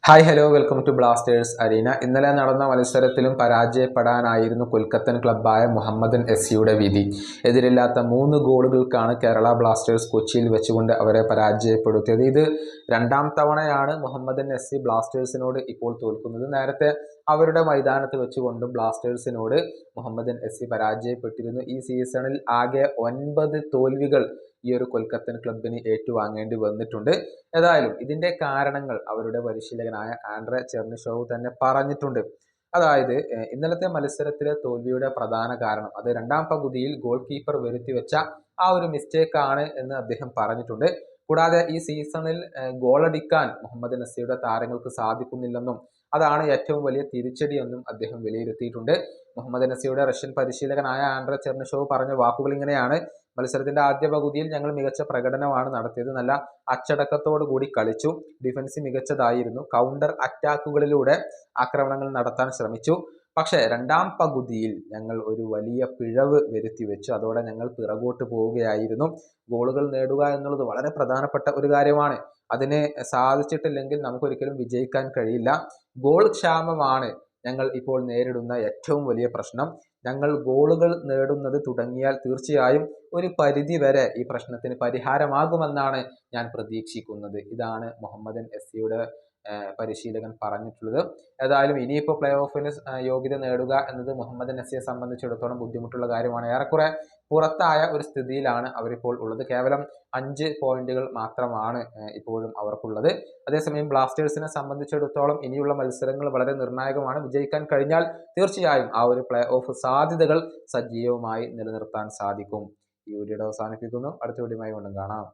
Hi hello welcome to Blasters arena. ഇന്നലെ നടന്ന മത്സരത്തിലും പരാജയപ്പെടാനായിരുന്നു കൊൽക്കത്തൻ ക്ലബ്ബായ മുഹമ്മദൻ എസ്സിയുടെ വിധി. എതിരില്ലാത്ത 3 ഗോളുകൾക്കാണ് കേരള ബ്ലാസ്റ്റേഴ്സ് കൊച്ചിയിൽ വെച്ചുകൊണ്ട് അവരെ പരാജയപ്പെടുത്തിയത്. ഇത് രണ്ടാം തവണയാണ് മുഹമ്മദൻ എസ്സി ബ്ലാസ്റ്റേഴ്സിനോട് ഇപ്പോൾ തോൽക്കുന്നത്. നേരത്തെ അവരുടെ മൈതാനത്ത് വെച്ചുകൊണ്ടും ബ്ലാസ്റ്റേഴ്സിനോട് മുഹമ്മദൻ എസ്സി പരാജയപ്പെട്ടിരുന്നു. ഈ സീസണിൽ ആകെ 9 തോൽവികൾ ഈ ഒരു കൊൽക്കത്തൻ ക്ലബിന് ഏറ്റുവാങ്ങേണ്ടി വന്നിട്ടുണ്ട്. ഏതായാലും ഇതിന്റെ കാരണങ്ങൾ അവരുടെ പരിശീലകനായ ആൻഡ്രെ ചെർണിഷോവ് തന്നെ പറഞ്ഞിട്ടുണ്ട്. അതായത് ഇന്നലത്തെ മത്സരത്തിലെ തോൽവിയുടെ പ്രധാന കാരണം അത് രണ്ടാം പകുതിയിൽ ഗോൾ കീപ്പർ വരുത്തിവെച്ച ആ ഒരു മിസ്റ്റേക്ക് ആണ് എന്ന് അദ്ദേഹം പറഞ്ഞിട്ടുണ്ട്. കൂടാതെ ഈ സീസണിൽ ഗോളടിക്കാൻ മുഹമ്മദ് നസിയുടെ താരങ്ങൾക്ക് സാധിക്കുന്നില്ലെന്നും അതാണ് ഏറ്റവും വലിയ തിരിച്ചടിയെന്നും അദ്ദേഹം വിലയിരുത്തിയിട്ടുണ്ട്. മുഹമ്മദ് നസിയുടെ റഷ്യൻ പരിശീലകനായ ആൻഡ്രെ ചെർണിഷോവ് പറഞ്ഞ വാക്കുകൾ ഇങ്ങനെയാണ്: മത്സരത്തിന്റെ ആദ്യ പകുതിയിൽ ഞങ്ങൾ മികച്ച പ്രകടനമാണ് നടത്തിയത്. നല്ല അച്ചടക്കത്തോടു കൂടി കളിച്ചു. ഡിഫൻസ് മികച്ചതായിരുന്നു. കൗണ്ടർ അറ്റാക്കുകളിലൂടെ ആക്രമണങ്ങൾ നടത്താൻ ശ്രമിച്ചു. പക്ഷേ രണ്ടാം പകുതിയിൽ ഞങ്ങൾ ഒരു വലിയ പിഴവ് വരുത്തി വെച്ചു. അതോടെ ഞങ്ങൾ പിറകോട്ട് പോവുകയായിരുന്നു. ഗോളുകൾ നേടുക എന്നുള്ളത് വളരെ പ്രധാനപ്പെട്ട ഒരു കാര്യമാണ്. അതിന് സാധിച്ചിട്ടില്ലെങ്കിൽ നമുക്കൊരിക്കലും വിജയിക്കാൻ കഴിയില്ല. ഗോൾ ക്ഷാമമാണ് ഞങ്ങൾ ഇപ്പോൾ നേരിടുന്ന ഏറ്റവും വലിയ പ്രശ്നം. ഞങ്ങൾ ഗോളുകൾ നേടുന്നത് തുടങ്ങിയാൽ തീർച്ചയായും ഒരു പരിധി വരെ ഈ പ്രശ്നത്തിന് പരിഹാരമാകുമെന്നാണ് ഞാൻ പ്രതീക്ഷിക്കുന്നത്. ഇതാണ് മുഹമ്മദൻ എസ്സിയുടെ പരിശീലകൻ പറഞ്ഞിട്ടുള്ളത്. ഏതായാലും ഇനിയിപ്പോൾ പ്ലേ ഓഫിന് യോഗ്യത നേടുക എന്നത് മുഹമ്മദൻ നസിയെ സംബന്ധിച്ചിടത്തോളം ബുദ്ധിമുട്ടുള്ള കാര്യമാണ്. ഏറെക്കുറെ പുറത്തായ ഒരു സ്ഥിതിയിലാണ് അവരിപ്പോൾ ഉള്ളത്. കേവലം 5 പോയിന്റുകൾ മാത്രമാണ് ഇപ്പോഴും അവർക്കുള്ളത്. അതേസമയം ബ്ലാസ്റ്റേഴ്സിനെ സംബന്ധിച്ചിടത്തോളം ഇനിയുള്ള മത്സരങ്ങൾ വളരെ നിർണായകമാണ്. വിജയിക്കാൻ കഴിഞ്ഞാൽ തീർച്ചയായും ആ ഒരു പ്ലേ ഓഫ് സാധ്യതകൾ സജീവമായി നിലനിർത്താൻ സാധിക്കും. ഈ വീഡിയോ അവസാനിപ്പിക്കുന്നു. അടുത്ത വീഡിയോയുമായി വീണ്ടും കാണാം.